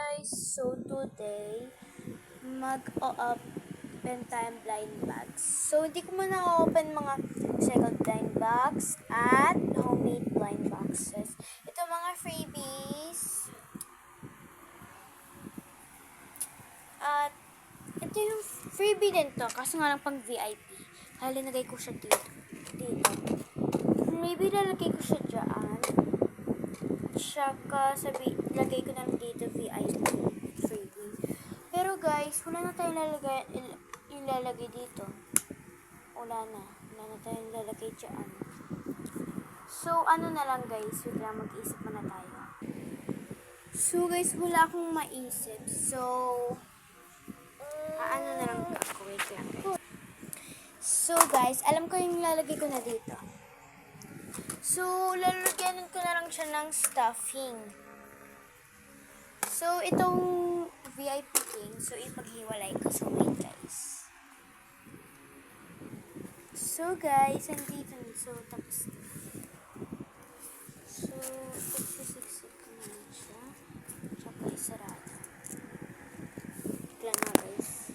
guys! So today, mag-open tayong blind bags. So hindi ko muna open mga second blind bags at homemade blind boxes. Ito mga freebies. At ito yung freebie din to, kaso nga lang pang VIP. Halinagay ko siya dito. Maybe lalagay ko siya dyan. Tsaka lagay ko na dito VIP freebie. Pero guys, wala na tayong ilalagay dito. Wala na tayong ilalagay dyan. So, ano na lang guys, wait lang, mag-isip muna tayo. So guys, wala akong maisip. So, ano na lang ako, wait lang guys. So guys, alam ko yung lalagay ko na dito. So, lalagyan ko na lang siya ng stuffing. So, itong VIP king, so ipaghiwalay ko. So, wait guys. So, guys, andito na. So, tapos na. So, pagsisiksik ko na lang siya. Tsaka isarado. Lang nga guys.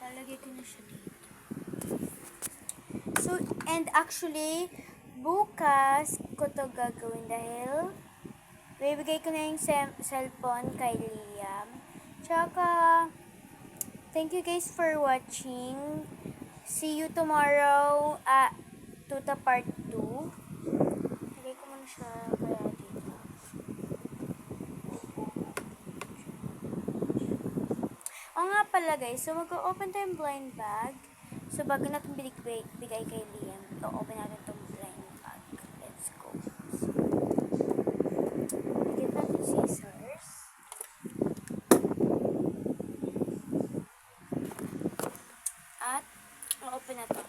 Lalagay ko na siya dito. So, and actually, bukas ko to gagawin dahil bibigay ko na yung cellphone kay Liam. Tsaka, thank you guys for watching. See you tomorrow at Tuta Part 2. Lagay ko muna siya kaya dito. O nga pala guys, so mag-open tayong blind bag. So bago natin bigay kay Liam, i-open natin itong blind bag. Let's go. Bigyan natin scissors. At, i-open natin.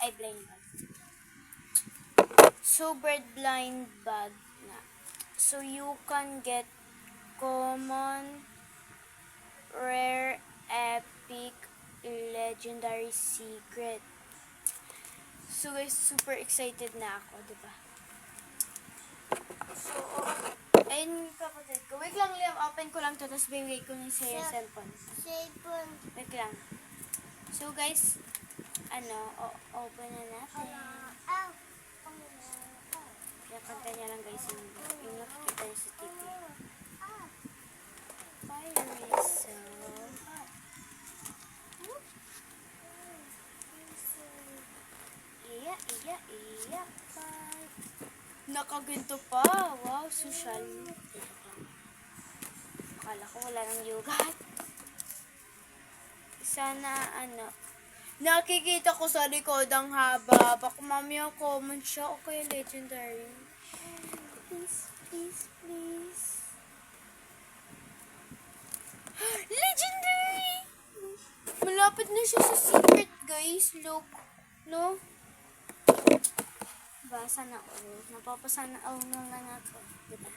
Ay, blind bag. So, blind bag na. So, you can get common, rare, epic, legendary, secret. So guys, super excited na ako, diba? So, ayun kapatid ko. Wait lang, Liam, open ko lang to, tapos bibigay ko na sa'yo yung cellphone. Wait lang. So guys, open na natin. Kaya kanta niya lang guys, yung nakikita niya sa TV. Iya. Nakaginto pa. Wow, social. Akala ko wala ng yugat. Sana, nakikita ko sa likod ang haba. Baka mamaya common siya o kaya legendary. Please. Legendary! Malapit na siya sa secret, guys. Look. No? Sana all. Napapasana all na lang ako. Diba?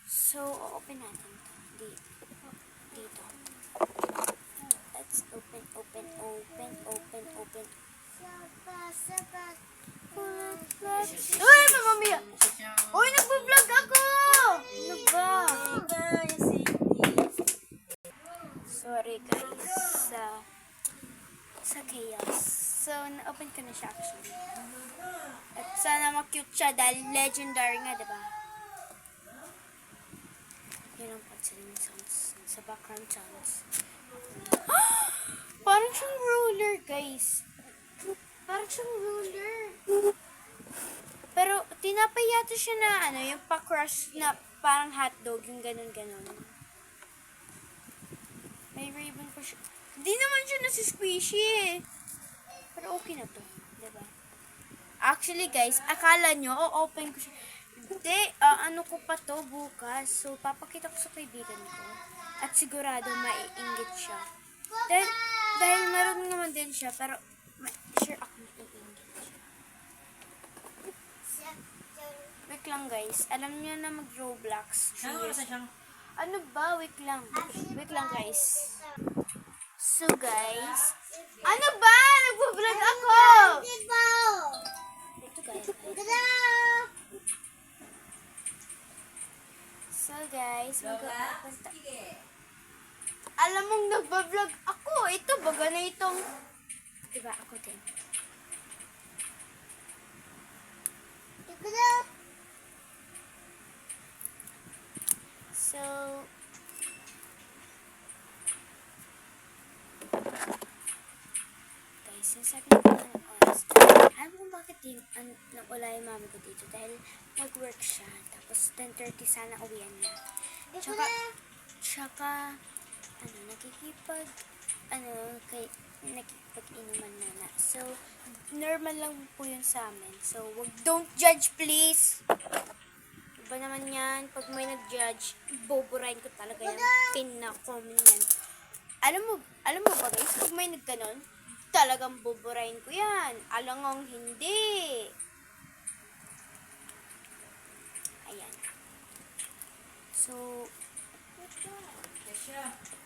So, open natin ito. Dito. Let's open. Uy, mamamaya! Uy, nagbablog ako! Ano ba? Sorry guys sa chaos. So, na-open ko na siya actually. At sana ma-cute siya dahil legendary nga, diba? Yun ang pansinin sa background sounds. Parang siyang ruler, guys. Parang siyang ruler. Pero, tinapay yata siya na, yung pa-crush na parang hotdog, yung ganun-ganun. May ribbon pa siya. Hindi naman siya nasi-squishy eh. Pero okay na to, diba? Actually guys, akala nyo, open ko siya. Hindi, ko pa to bukas. So, papakita ko sa kaibigan ko. At sigurado maiinggit siya. Dahil meron naman din siya, pero sure ako maiinggit siya. Wait lang guys, alam niyo na mag-Roblox. Ano ba? Wait lang. Wait lang, guys. So, guys. Ano ba? Nagpo-vlog ako! Ito, guys. So, guys. Alam mong nagpa-vlog ako. Ito, baga na itong... Diba, ako din. So, guys, sinasabi ko na ng oras. Alam mo bakit nag-ula yung mami ko dito? Dahil nag-work siya. Tapos 10:30 sana uwian niya. Tsaka, nakikipag-inuman na. So, normal lang po yun sa amin. So, don't judge please! Iba naman yan, pag may nag-judge, boburahin ko talaga yung pin-comment yan. Alam mo ba guys, pag may nagganon, talagang boburahin ko yan. Alangong hindi. Ayan. So,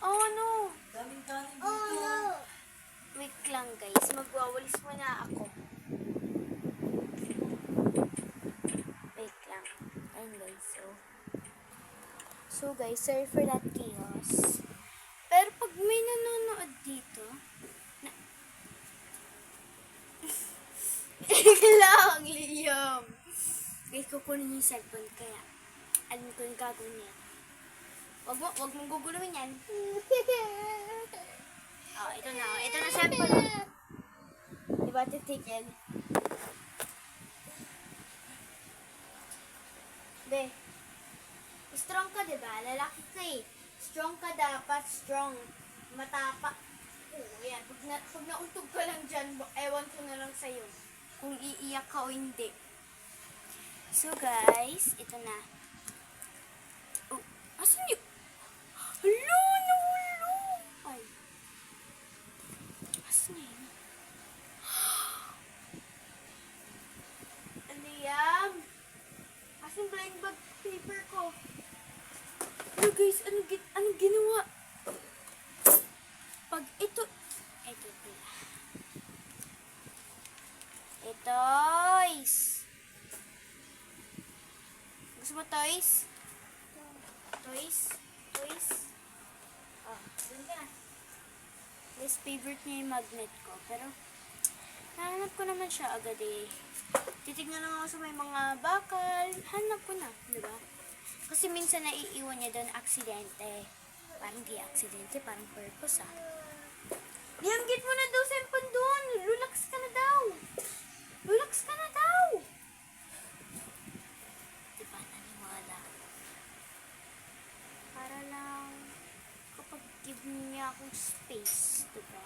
oh no. Wait lang guys, magwawalis muna ako. Wait lang. Ayun guys, so guys, sorry for that chaos. Pero pag may nanonood dito, lang, Liam. Guys, kukunin yung cellphone, kaya alam ko yung gagawin niya. Wag mong guguluhin yan. Oh, ito na cellphone. Diba, titigil? Be, strong ka, diba? Lalaki ka eh. Strong ka dapat, strong. Matapa. Yan. Pag nauntog ka lang dyan, ewan ko na lang sa'yo. Kung iiyak ka o hindi. So guys, ito na. Oh, asan yun? Hello, nahulo. Ay. Asan yun? Liam. Asan blind bag paper ko? Ano guys, anong ginawa? Pag ito pala. Toys. Gusto mo toys? Toys? Oh, dun ka. Guys, favorite niya yung magnet ko. Pero, nahanap ko naman siya agad eh. Titignan lang ako sa may mga bakal. Hanap ko na, diba? Kasi minsan naiiwan niya doon aksidente. Parang di aksidente, parang purpose ah. Niyanggit mo na daw cellphone doon. Relax ka na daw. Diba, naniwala. Para lang kapag give niya akong space, diba?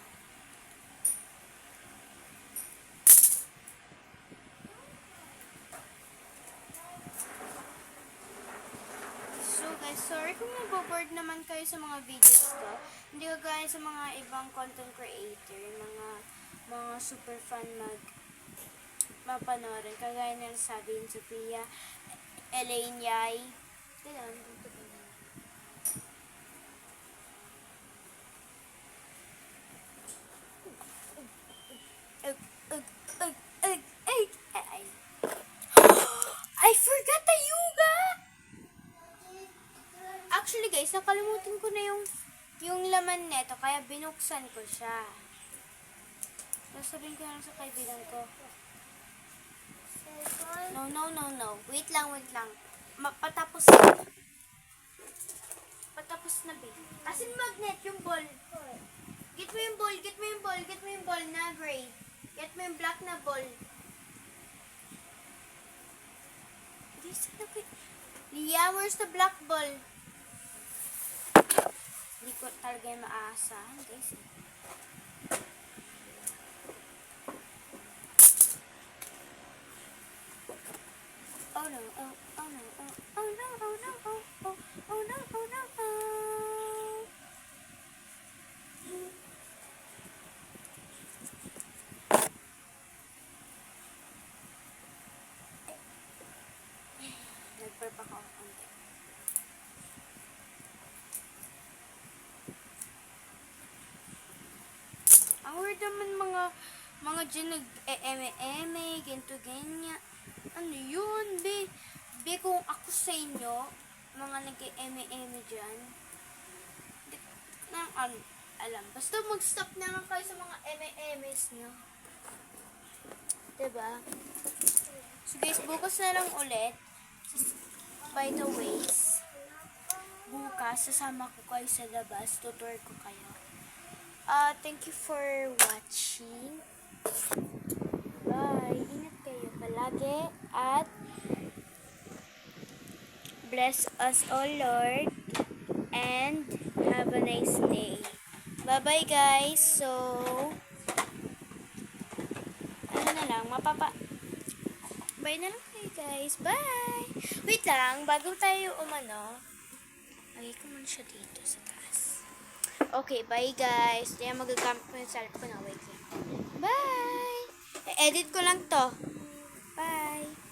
So guys, sorry kung naboboard naman kayo sa mga videos ko. Hindi ko gaya sa mga ibang content creator, mga super fan mapanoorin. Kagaya na sabi ni Sophia, Elaine Yai. I forgot the yuga! Actually guys, nakalimutan ko na yung laman neto, kaya binuksan ko siya. Sasabihin ko na sa kaibigan ko. No. Wait lang. Patapos na, babe. Asin magnet, yung ball. Get mo yung ball na gray. Get mo yung black na ball. Liam, where's the black ball? Hindi ko talaga yung maaasahan, guys. Oh no. Nagperp ako konti. naman mga dyan nag-eme-eme, ganito, ganyan. Ano yun, be? Be, kung ako sa inyo, mga nag-eme-eme dyan, di ko na alam. Basta mag-stop naman kayo sa mga eme-emes nyo. Diba? So guys, bukas na lang ulit. By the ways, bukas, sasama ko kayo sa labas. Tutor ko kayo. Thank you for watching. Bye. Ingat kayo palagi. At bless us, all Lord. And have a nice day. Bye-bye, guys. So, ano na lang, bye na lang kayo, guys. Bye! Wait lang, bago tayo lagay ko muna siya dito sa taas. Okay, bye, guys. Kaya magagamit ko yung cellphone na. Wait lang. Bye! E-edit ko lang to. Bye!